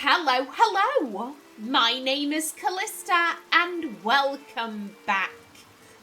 Hello! My name is Callista and welcome back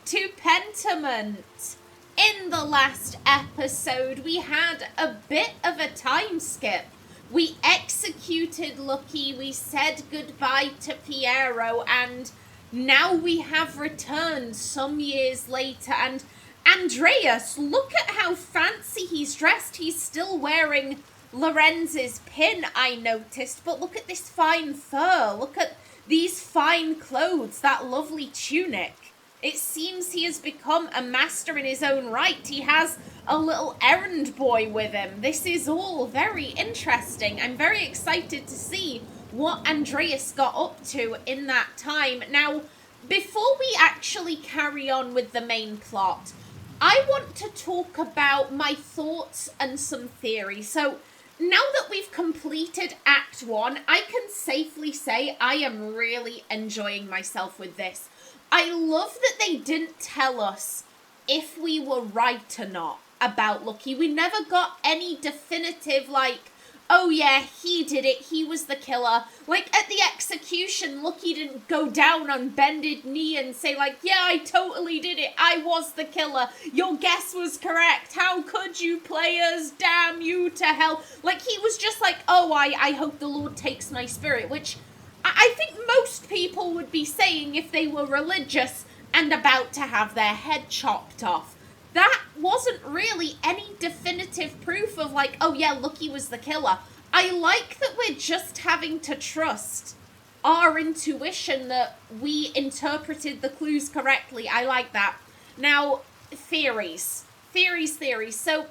to Pentiment. In the last episode, we had a bit of a time skip. We executed Lucky, we said goodbye to Piero, and now we have returned some years later. And Andreas, look at how fancy he's dressed. He's still wearing Lorenz's pin, I noticed, but look at this fine fur, look at these fine clothes, that lovely tunic. It seems he has become a master in his own right. He has a little errand boy with him. This is all very interesting. I'm very excited to see what Andreas got up to in that time. Now, before we actually carry on with the main plot, I want to talk about my thoughts and some theories. So, now that we've completed Act 1, I can safely say I am really enjoying myself with this. I love that they didn't tell us if we were right or not about Lucky. We never got any definitive, like, oh yeah, he did it, he was the killer. Like, at the execution, Lucky didn't go down on bended knee and say, like, yeah, I totally did it, I was the killer, your guess was correct, how could you players, damn you to hell. Like, he was just like, oh, I hope the Lord takes my spirit, which I think most people would be saying if they were religious and about to have their head chopped off. That wasn't really any definitive proof of like, oh yeah, Lucky was the killer. I like that we're just having to trust our intuition that we interpreted the clues correctly. I like that. Now, theories. So,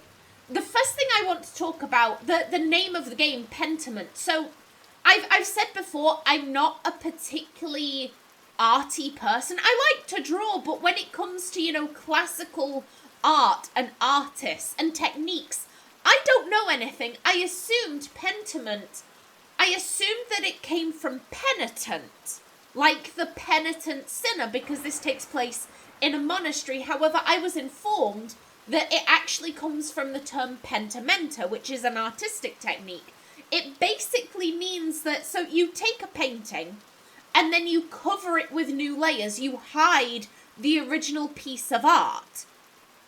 the first thing I want to talk about, the name of the game, Pentiment. So, I've said before, I'm not a particularly arty person. I like to draw, but when it comes to, classical art and artists and techniques, I don't know anything. I assumed Pentiment, I assumed that it came from penitent, like the penitent sinner, because this takes place in a monastery. However, I was informed that it actually comes from the term pentimento, which is an artistic technique. It basically means that, so you take a painting and then you cover it with new layers. You hide the original piece of art.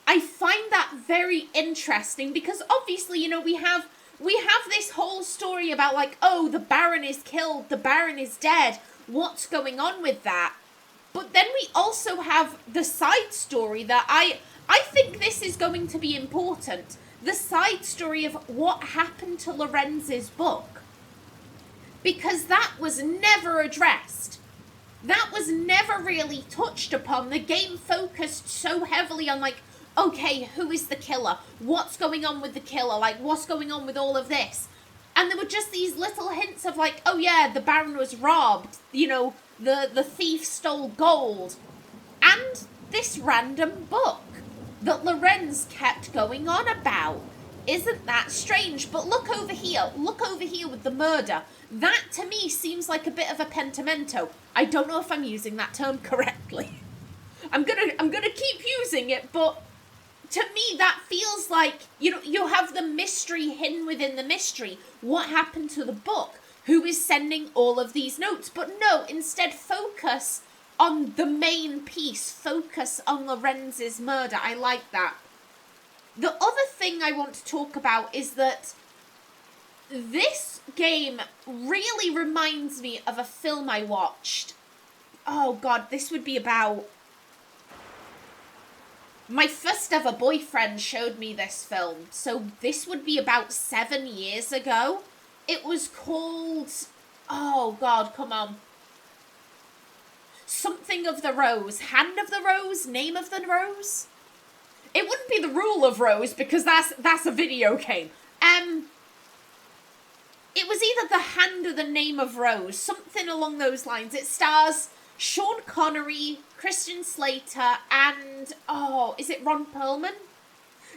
I find that very interesting because obviously, we have this whole story about like, oh, the Baron is killed, the Baron is dead. What's going on with that? But then we also have the side story that I think this is going to be important. The side story of what happened to Lorenz's book. Because that was never addressed. That was never really touched upon. The game focused so heavily on like, okay, who is the killer? What's going on with the killer? Like, what's going on with all of this? And there were just these little hints of like, oh yeah, the Baron was robbed. The thief stole gold. And this random book that Lorenz kept going on about. Isn't that strange? But look over here with the murder. That to me seems like a bit of a pentimento. I don't know if I'm using that term correctly. I'm gonna keep using it, but to me that feels like, you have the mystery hidden within the mystery. What happened to the book? Who is sending all of these notes? But no, instead focus on the main piece, focus on Lorenz's murder. I like that. The other thing I want to talk about is that this game really reminds me of a film I watched. Oh god, this would be about... My first ever boyfriend showed me this film, so this would be about 7 years ago. It was called... Oh god, come on. Something of the Rose. Hand of the Rose? Name of the Rose? It wouldn't be the Rule of Rose because that's a video game. It was either the Hand or the Name of Rose. Something along those lines. It stars Sean Connery, Christian Slater, and... Oh, is it Ron Perlman?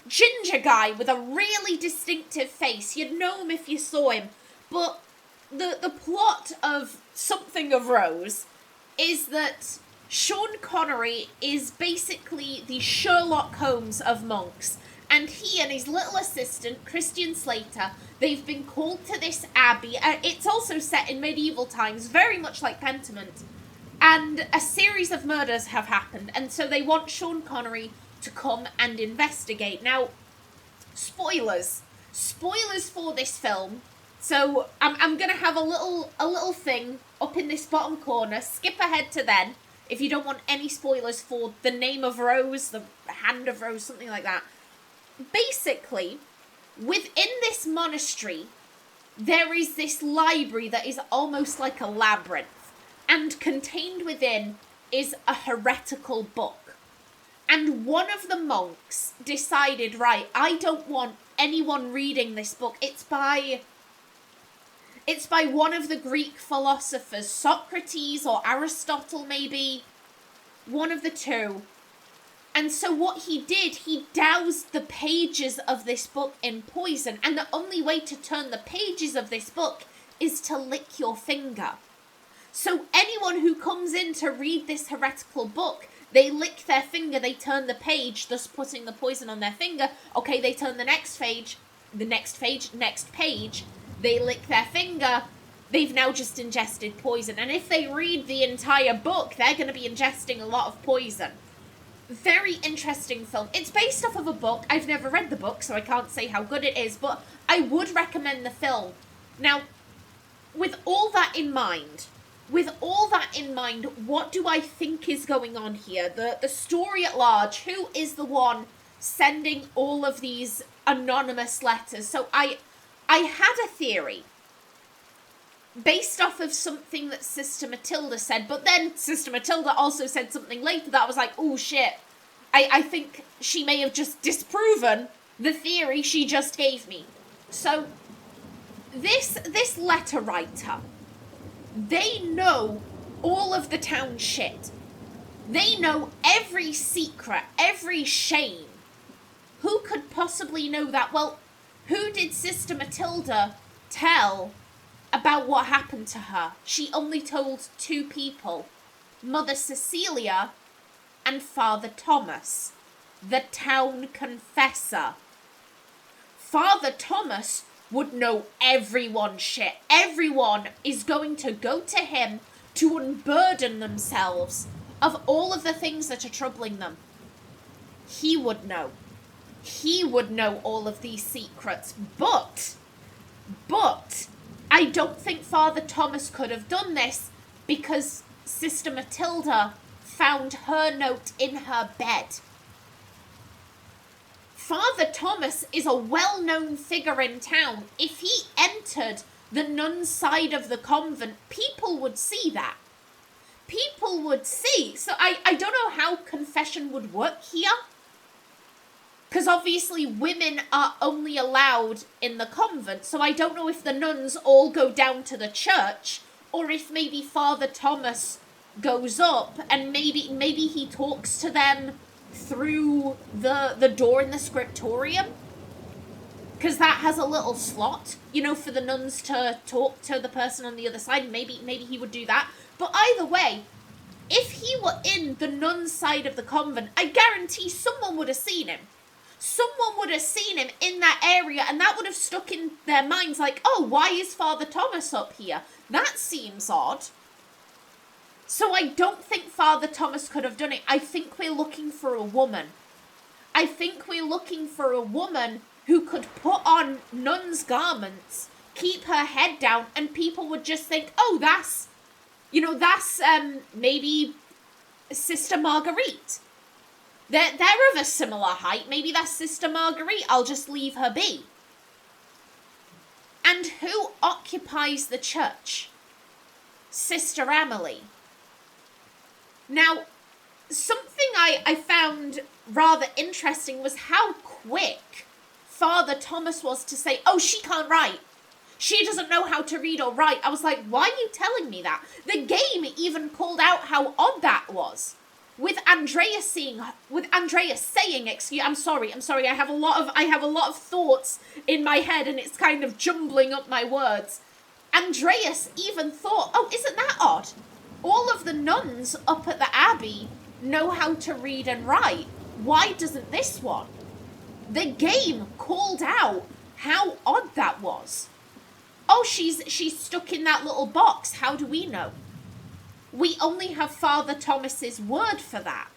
Ginger guy with a really distinctive face. You'd know him if you saw him. But the plot of Something of Rose is that Sean Connery is basically the Sherlock Holmes of monks. And he and his little assistant, Christian Slater, they've been called to this abbey. It's also set in medieval times, very much like Pentiment. And a series of murders have happened, and so they want Sean Connery to come and investigate. Now, spoilers for this film. So I'm gonna have a little thing up in this bottom corner. Skip ahead to then if you don't want any spoilers for the name of Rose, the hand of Rose, something like that. Basically, within this monastery, there is this library that is almost like a labyrinth, and contained within is a heretical book. And one of the monks decided, right, I don't want anyone reading this book. It's by one of the Greek philosophers, Socrates or Aristotle maybe, one of the two. And so what he did, he doused the pages of this book in poison, and the only way to turn the pages of this book is to lick your finger. So anyone who comes in to read this heretical book, they lick their finger, they turn the page, thus putting the poison on their finger. Okay, they turn the next page, they lick their finger, they've now just ingested poison. And if they read the entire book, they're going to be ingesting a lot of poison. Very interesting film. It's based off of a book. I've never read the book, so I can't say how good it is, but I would recommend the film. Now, with all that in mind, what do I think is going on here? The story at large, who is the one sending all of these anonymous letters? So I had a theory based off of something that Sister Matilda said, but then Sister Matilda also said something later that I was like, oh shit, I think she may have just disproven the theory she just gave me. So, this letter writer, they know all of the town shit. They know every secret, every shame. Who could possibly know that? Well, who did Sister Matilda tell about what happened to her? She only told two people, Mother Cecilia and Father Thomas, the town confessor. Father Thomas would know everyone's shit. Everyone is going to go to him to unburden themselves of all of the things that are troubling them. He would know. He would know all of these secrets, but I don't think Father Thomas could have done this because Sister Matilda found her note in her bed. Father Thomas is a well-known figure in town. If he entered the nun's side of the convent, people would see that. People would see. So I don't know how confession would work here. Because obviously women are only allowed in the convent. So I don't know if the nuns all go down to the church, or if maybe Father Thomas goes up and maybe he talks to them through the door in the scriptorium. Because that has a little slot, for the nuns to talk to the person on the other side. Maybe he would do that. But either way, if he were in the nun's side of the convent, I guarantee someone would have seen him. Someone would have seen him in that area, and that would have stuck in their minds like, oh, why is Father Thomas up here? That seems odd. So I don't think Father Thomas could have done it. I think we're looking for a woman. I think we're looking for a woman who could put on nun's garments, keep her head down, and people would just think, oh, that's maybe Sister Marguerite. They're of a similar height. Maybe that's Sister Marguerite. I'll just leave her be. And who occupies the church? Sister Emily. Now, something I found rather interesting was how quick Father Thomas was to say, oh, she can't write. She doesn't know how to read or write. I was like, why are you telling me that? The game even called out how odd that was. With Andreas saying, I'm sorry, I have a lot of thoughts in my head and it's kind of jumbling up my words. Andreas even thought, oh, isn't that odd? All of the nuns up at the abbey know how to read and write. Why doesn't this one? The game called out how odd that was. Oh, she's stuck in that little box. How do we know? We only have Father Thomas's word for that.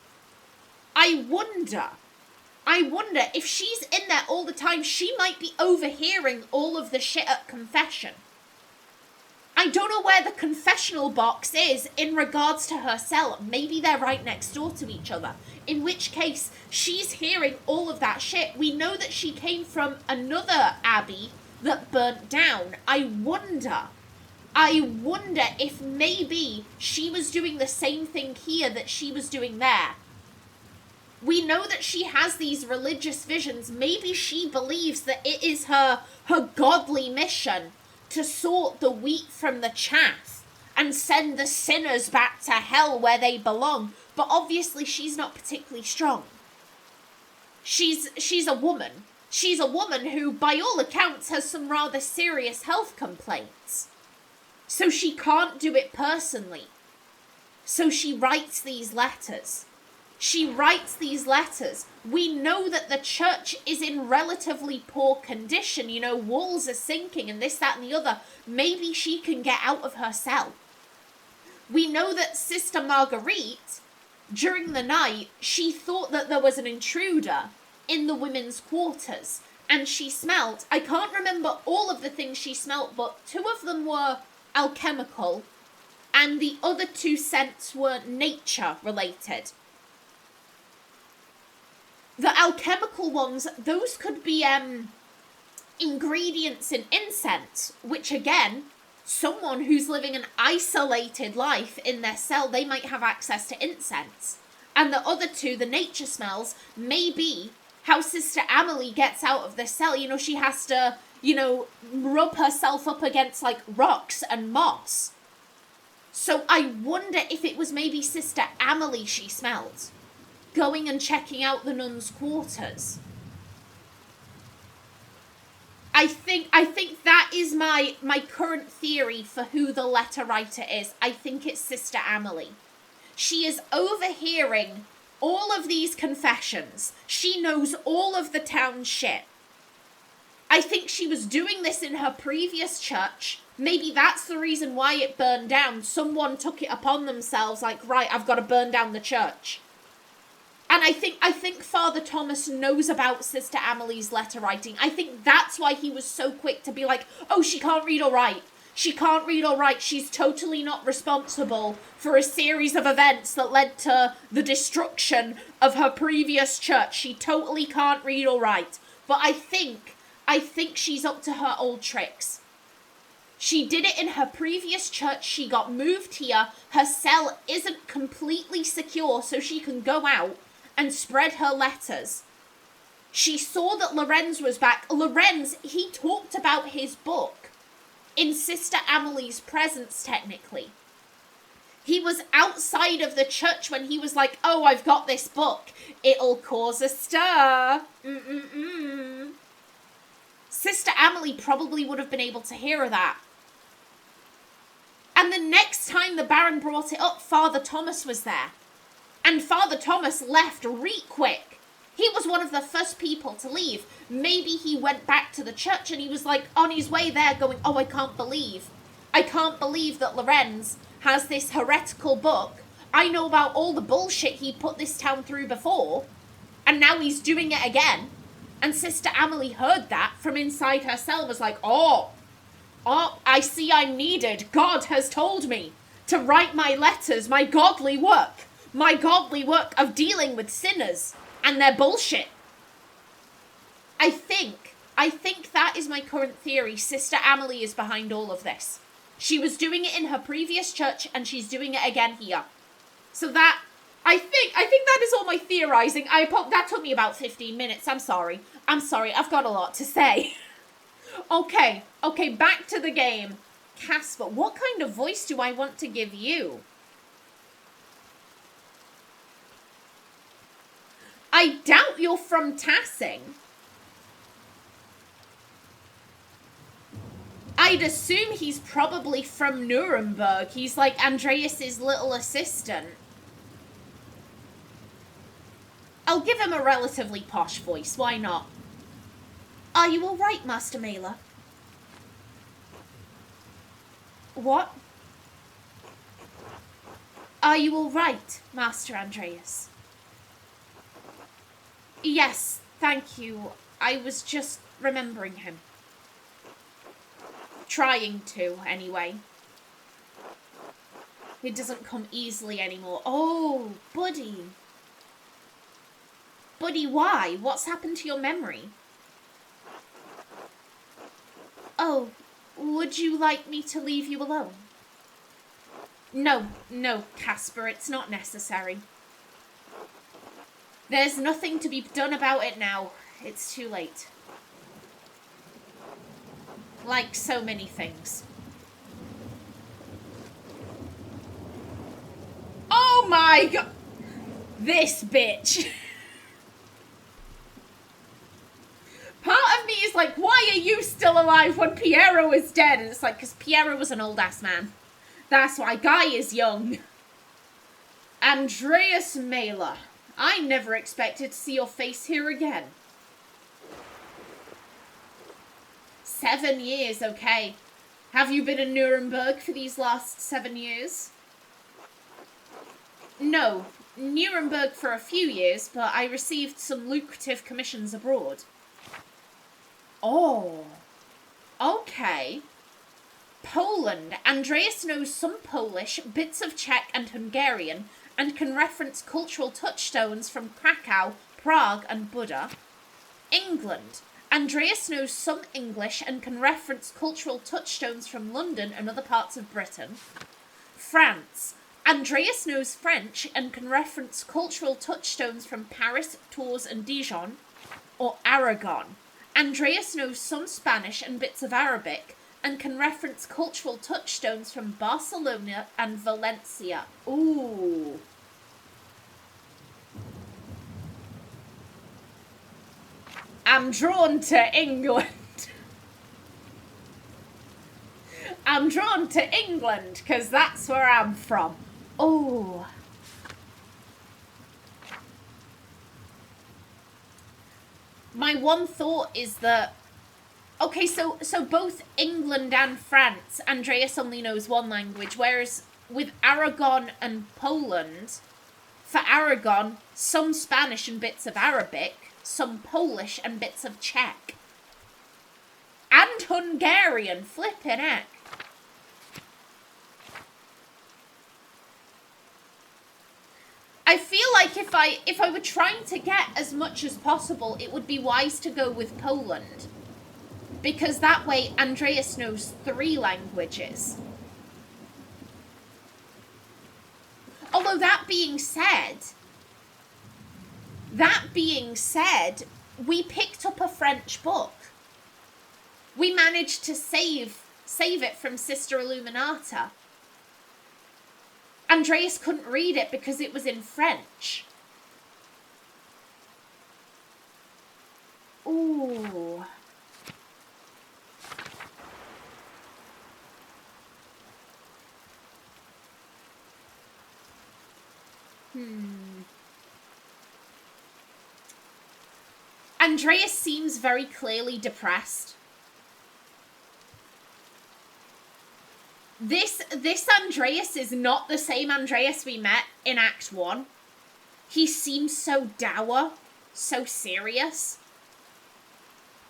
I wonder if she's in there all the time, she might be overhearing all of the shit at confession. I don't know where the confessional box is in regards to her cell. Maybe they're right next door to each other. In which case, she's hearing all of that shit. We know that she came from another abbey that burnt down. I wonder if maybe she was doing the same thing here that she was doing there. We know that she has these religious visions. Maybe she believes that it is her godly mission to sort the wheat from the chaff and send the sinners back to hell where they belong. But obviously she's not particularly strong. She's a woman. She's a woman who, by all accounts, has some rather serious health complaints. So she can't do it personally. So she writes these letters. We know that the church is in relatively poor condition. You know, walls are sinking and this, that, and the other. Maybe she can get out of her cell. We know that Sister Marguerite, during the night, she thought that there was an intruder in the women's quarters. And she smelt, I can't remember all of the things she smelt, but 2 of them were alchemical. And the other 2 scents were nature related. The alchemical ones, those could be ingredients in incense, which again, someone who's living an isolated life in their cell, they might have access to incense. And the other 2, the nature smells, may be how Sister Amelie gets out of the cell. You know, she has to, rub herself up against like rocks and moss. So I wonder if it was maybe Sister Amelie she smelled, going and checking out the nuns' quarters. I think that is my current theory for who the letter writer is. I think it's Sister Amelie. She is overhearing all of these confessions. She knows all of the town shit. I think she was doing this in her previous church. Maybe that's the reason why it burned down. Someone took it upon themselves, like, right, I've got to burn down the church. And I think Father Thomas knows about Sister Amelie's letter writing. I think that's why he was so quick to be like, oh, she can't read or write. She can't read or write. She's totally not responsible for a series of events that led to the destruction of her previous church. She totally can't read or write. But I think she's up to her old tricks. She did it in her previous church. She got moved here. Her cell isn't completely secure, so she can go out and spread her letters. She saw that Lorenz was back. Lorenz, he talked about his book in Sister Amelie's presence, technically. He was outside of the church when he was like, oh, I've got this book. It'll cause a stir. Sister Amelie probably would have been able to hear that. And the next time the Baron brought it up, Father Thomas was there. And Father Thomas left quick. He was one of the first people to leave. Maybe he went back to the church and he was like on his way there going, oh, I can't believe that Lorenz has this heretical book. I know about all the bullshit he put this town through before. And now he's doing it again. And Sister Amelie heard that from inside her cell and was like, oh, I see I'm needed. God has told me to write my letters, my godly work of dealing with sinners and their bullshit. I think that is my current theory. Sister Amelie is behind all of this. She was doing it in her previous church and she's doing it again here. So that, I think that is all my theorizing. That took me about 15 minutes. I'm sorry. I've got a lot to say. Okay, back to the game. Caspar, what kind of voice do I want to give you? I doubt you're from Tassing. I'd assume he's probably from Nuremberg. He's like Andreas's little assistant. I'll give him a relatively posh voice, why not? Are you all right, Master Mailer? What? Are you all right, Master Andreas? Yes, thank you. I was just remembering him. Trying to, anyway. It doesn't come easily anymore. Oh, buddy. Buddy, why? What's happened to your memory? Oh, would you like me to leave you alone? No, Caspar, it's not necessary. There's nothing to be done about it now. It's too late. Like so many things. Oh my god! This bitch! Part of me is like, why are you still alive when Piero is dead? And it's like, because Piero was an old-ass man. That's why Guy is young. Andreas Mailer. I never expected to see your face here again. 7 years, okay. Have you been in Nuremberg for these last 7 years? No, Nuremberg for a few years, but I received some lucrative commissions abroad. Oh, okay. Poland. Andreas knows some Polish, bits of Czech and Hungarian, and can reference cultural touchstones from Krakow, Prague, and Buda. England. Andreas knows some English and can reference cultural touchstones from London and other parts of Britain. France. Andreas knows French and can reference cultural touchstones from Paris, Tours, and Dijon. Or Aragon. Andreas knows some Spanish and bits of Arabic and can reference cultural touchstones from Barcelona and Valencia. Ooh. I'm drawn to England. I'm drawn to England because that's where I'm from. Oh. My one thought is that, okay, so both England and France, Andreas only knows one language, whereas with Aragon and Poland, for Aragon, some Spanish and bits of Arabic, some Polish and bits of Czech. And Hungarian, flippin' heck. I feel like if I were trying to get as much as possible, it would be wise to go with Poland. Because that way Andreas knows 3 languages. Although that being said, we picked up a French book. We managed to save it from Sister Illuminata. Andreas couldn't read it because it was in French. Ooh. Andreas seems very clearly depressed. This Andreas is not the same Andreas we met in Act 1. He seems so dour, so serious.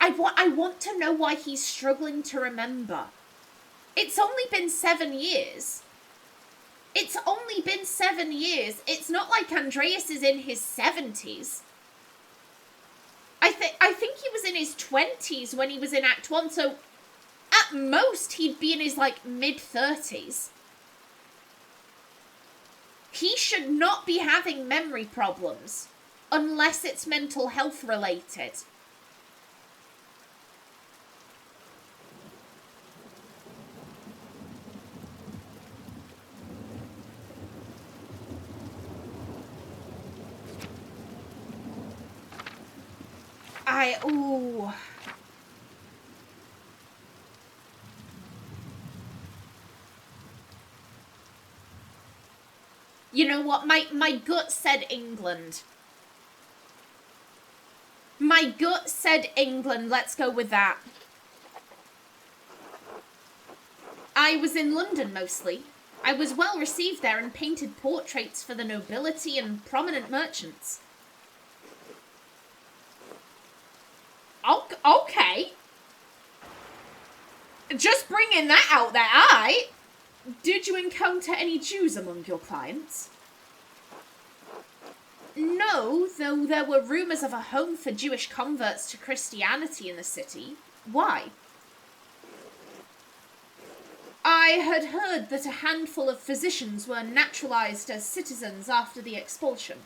I want to know why he's struggling to remember. It's only been 7 years. It's only been 7 years. It's not like Andreas is in his 70s. I think he was in his 20s when he was in Act 1, so at most he'd be in his, like, mid-30s. He should not be having memory problems, unless it's mental health related. Ooh. You know what? My gut said England. My My gut said England. Let's go with that. I was in London mostly. I was well received there and painted portraits for the nobility and prominent merchants. Okay. Just bringing that out there, Did you encounter any Jews among your clients? No, though there were rumours of a home for Jewish converts to Christianity in the city. Why? I had heard that a handful of physicians were naturalised as citizens after the expulsion.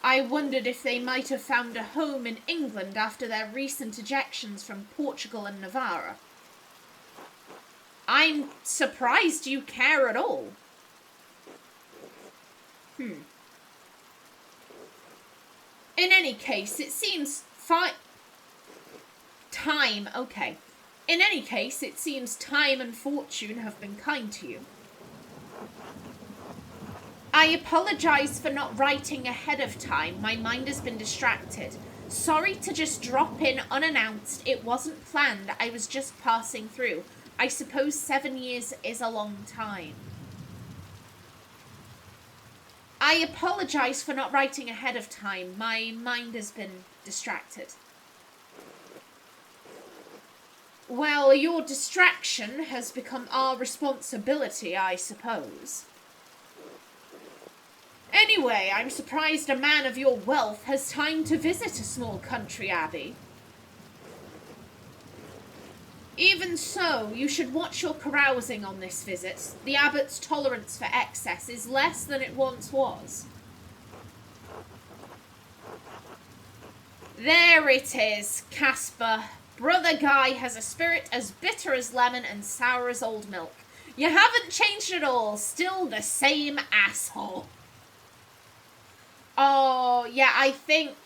I wondered if they might have found a home in England after their recent ejections from Portugal and Navarra. I'm surprised you care at all. In any case, it seems In any case, it seems time and fortune have been kind to you. I apologise for not writing ahead of time. My mind has been distracted. Sorry to just drop in unannounced. It wasn't planned. I was just passing through. I suppose 7 years is a long time. I apologise for not writing ahead of time. My mind has been distracted. Well, your distraction has become our responsibility, I suppose. Anyway, I'm surprised a man of your wealth has time to visit a small country abbey. Even so, you should watch your carousing on this visit. The abbot's tolerance for excess is less than it once was. There it is, Caspar. Brother Guy has a spirit as bitter as lemon and sour as old milk. You haven't changed at all. Still the same asshole. Oh, yeah, I think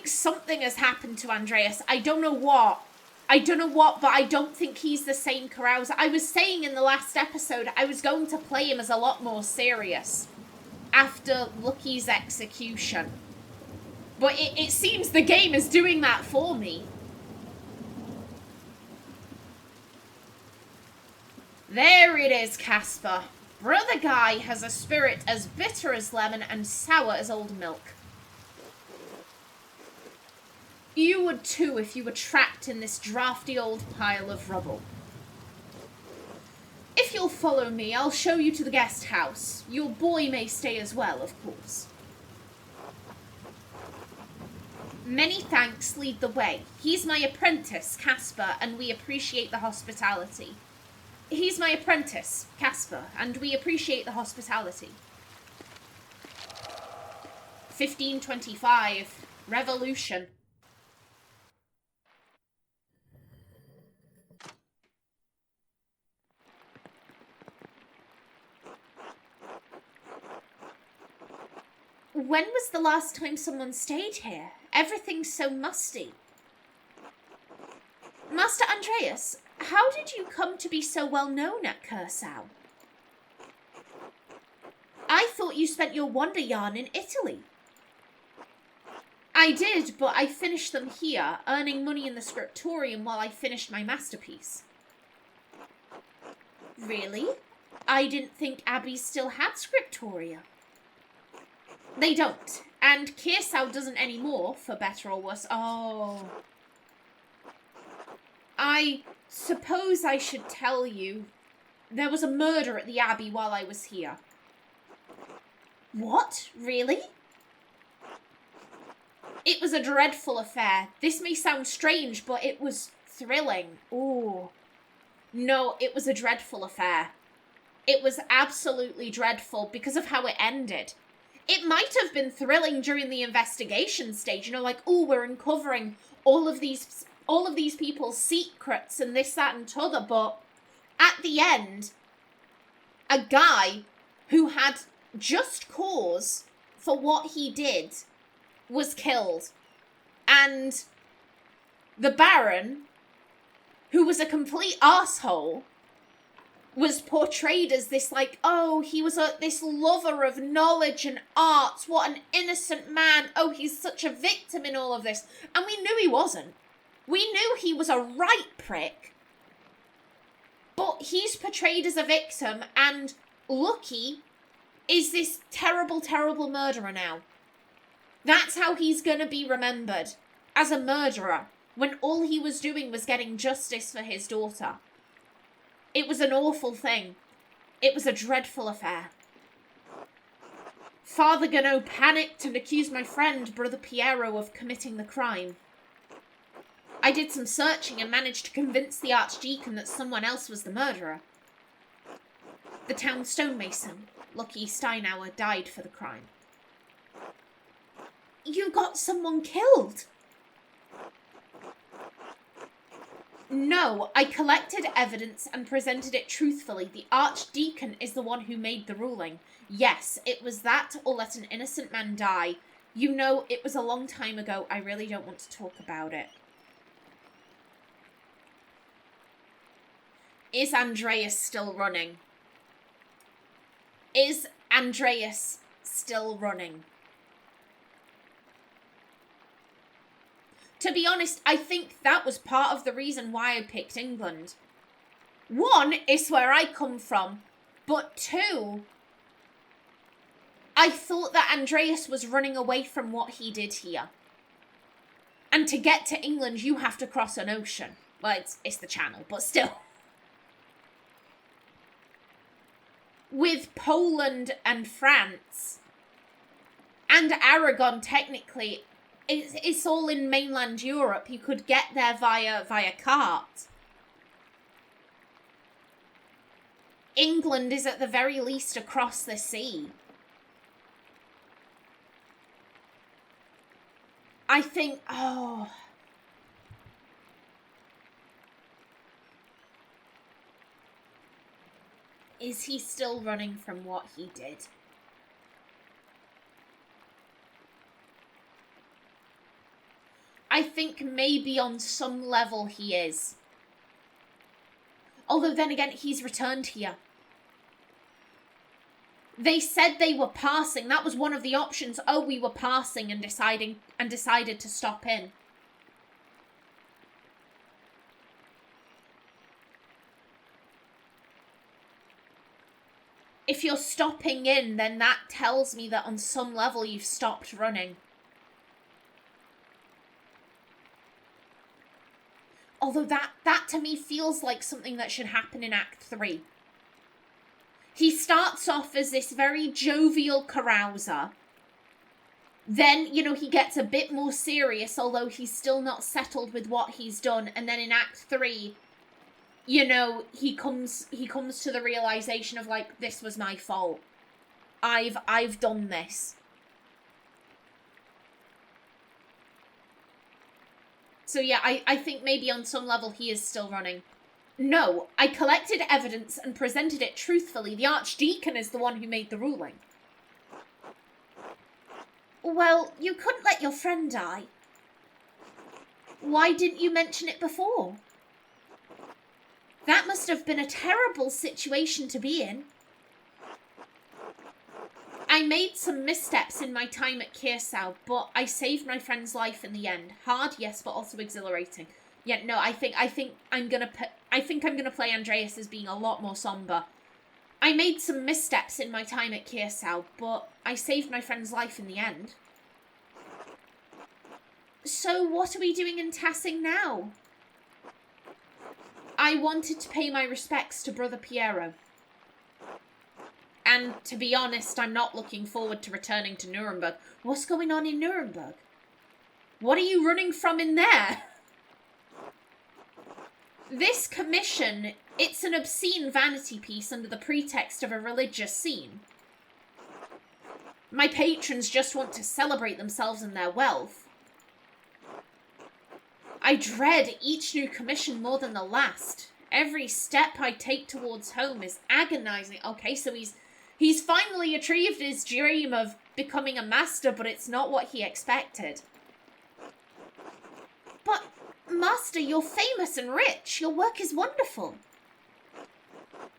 something has happened to Andreas. I don't know what, but I don't think he's the same carouser. I was saying in the last episode, I was going to play him as a lot more serious after Lucky's execution. But it seems the game is doing that for me. There it is, Caspar. Brother Guy has a spirit as bitter as lemon and sour as old milk. You would too if you were trapped in this drafty old pile of rubble. If you'll follow me, I'll show you to the guest house. Your boy may stay as well, of course. Many thanks, lead the way. He's my apprentice, Caspar, and we appreciate the hospitality. He's my apprentice, Caspar, and we appreciate the hospitality. 1525. Revolution. When was the last time someone stayed here? Everything's so musty. Master Andreas, how did you come to be so well known at Curacao? I thought you spent your wander yarn in Italy. I did, but I finished them here, earning money in the scriptorium while I finished my masterpiece. Really? I didn't think abbeys still had scriptoria. They don't, and Curacao doesn't anymore, for better or worse. Oh. I suppose I should tell you, there was a murder at the abbey while I was here. What? Really? It was a dreadful affair. This may sound strange, but it was thrilling. Ooh. No, it was a dreadful affair. It was absolutely dreadful because of how it ended. It might have been thrilling during the investigation stage, you know, like, oh, we're uncovering all of these people's secrets and this, that, and t'other, but at the end, a guy who had just cause for what he did was killed. And the Baron, who was a complete arsehole, was portrayed as this, like, oh, he was this lover of knowledge and arts. What an innocent man. Oh, he's such a victim in all of this. And we knew he wasn't. We knew he was a right prick. But he's portrayed as a victim, and Lucky is this terrible, terrible murderer now. That's how he's going to be remembered, as a murderer, when all he was doing was getting justice for his daughter. It was an awful thing. It was a dreadful affair. Father Gano panicked and accused my friend, Brother Piero, of committing the crime. I did some searching and managed to convince the Archdeacon that someone else was the murderer. The town stonemason, Lucky Steinauer, died for the crime. You got someone killed? No, I collected evidence and presented it truthfully. The Archdeacon is the one who made the ruling. Yes, it was that or let an innocent man die. You know, it was a long time ago. I really don't want to talk about it. Is Andreas still running? Is Andreas still running? To be honest, I think that was part of the reason why I picked England. One, it's where I come from. But two, I thought that Andreas was running away from what he did here. And to get to England, you have to cross an ocean. Well, it's the channel, but still. With Poland and France, and Aragon, technically, it's all in mainland Europe. You could get there via cart. England is at the very least across the sea. I think, oh... Is he still running from what he did? I think maybe on some level he is. Although then again, he's returned here. They said they were passing. That was one of the options. Oh, we were passing and decided to stop in. If you're stopping in, then that tells me that on some level you've stopped running. Although that to me feels like something that should happen in Act 3. He starts off as this very jovial carouser. Then, you know, he gets a bit more serious, although he's still not settled with what he's done. And then in Act 3... you know, he comes to the realization of, like, this was my fault. I've done this. So yeah, I think maybe on some level he is still running. No, I collected evidence and presented it truthfully. The Archdeacon is the one who made the ruling. Well, you couldn't let your friend die. Why didn't you mention it before? That must have been a terrible situation to be in. I made some missteps in my time at Kearsau, but I saved my friend's life in the end. Hard, yes, but also exhilarating. Yeah, no, I think I'm gonna play Andreas as being a lot more somber. I made some missteps in my time at Kearsau, but I saved my friend's life in the end. So what are we doing in Tassing now? I wanted to pay my respects to Brother Piero. And to be honest, I'm not looking forward to returning to Nuremberg. What's going on in Nuremberg? What are you running from in there? This commission, it's an obscene vanity piece under the pretext of a religious scene. My patrons just want to celebrate themselves and their wealth. I dread each new commission more than the last. Every step I take towards home is agonizing. Okay, so he's finally achieved his dream of becoming a master, but it's not what he expected. But, Master, you're famous and rich. Your work is wonderful.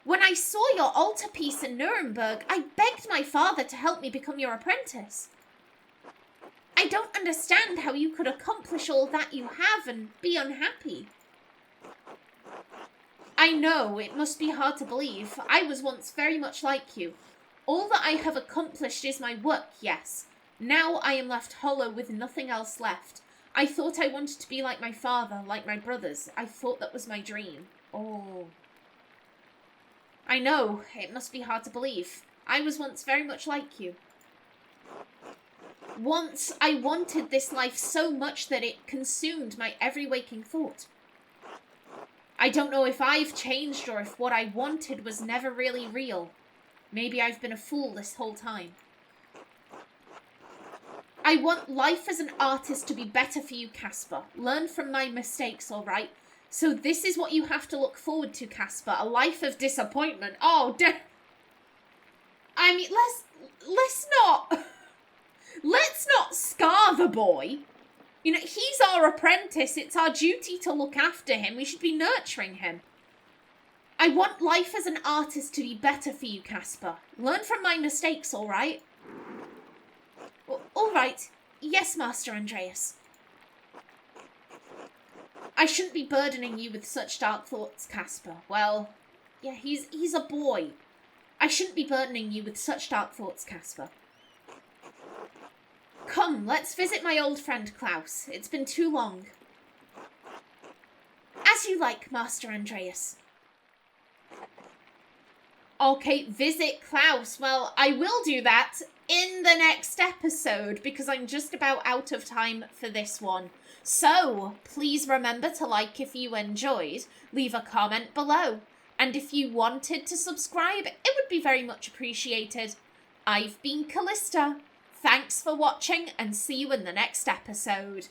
When I saw your altarpiece in Nuremberg, I begged my father to help me become your apprentice. I don't understand how you could accomplish all that you have and be unhappy. I know, it must be hard to believe. I was once very much like you. All that I have accomplished is my work, yes. Now I am left hollow with nothing else left. I thought I wanted to be like my father, like my brothers. I thought that was my dream. Oh. I know, it must be hard to believe. I was once very much like you. Once I wanted this life so much that it consumed my every waking thought. I don't know if I've changed or if what I wanted was never really real. Maybe I've been a fool this whole time. I want life as an artist to be better for you, Caspar. Learn from my mistakes, all right? So this is what you have to look forward to, Caspar. A life of disappointment. Oh, I mean, let's not scar the boy. You know, he's our apprentice. It's our duty to look after him. We should be nurturing him. I want life as an artist to be better for you, Caspar. Learn from my mistakes, all right? All right. Yes, Master Andreas. I shouldn't be burdening you with such dark thoughts, Caspar. Well, yeah, he's a boy. I shouldn't be burdening you with such dark thoughts, Caspar. Come, let's visit my old friend Klaus. It's been too long. As you like, Master Andreas. Okay, visit Klaus. Well, I will do that in the next episode because I'm just about out of time for this one. So, please remember to like if you enjoyed, leave a comment below, and if you wanted to subscribe, it would be very much appreciated. I've been Callista. Thanks for watching and see you in the next episode.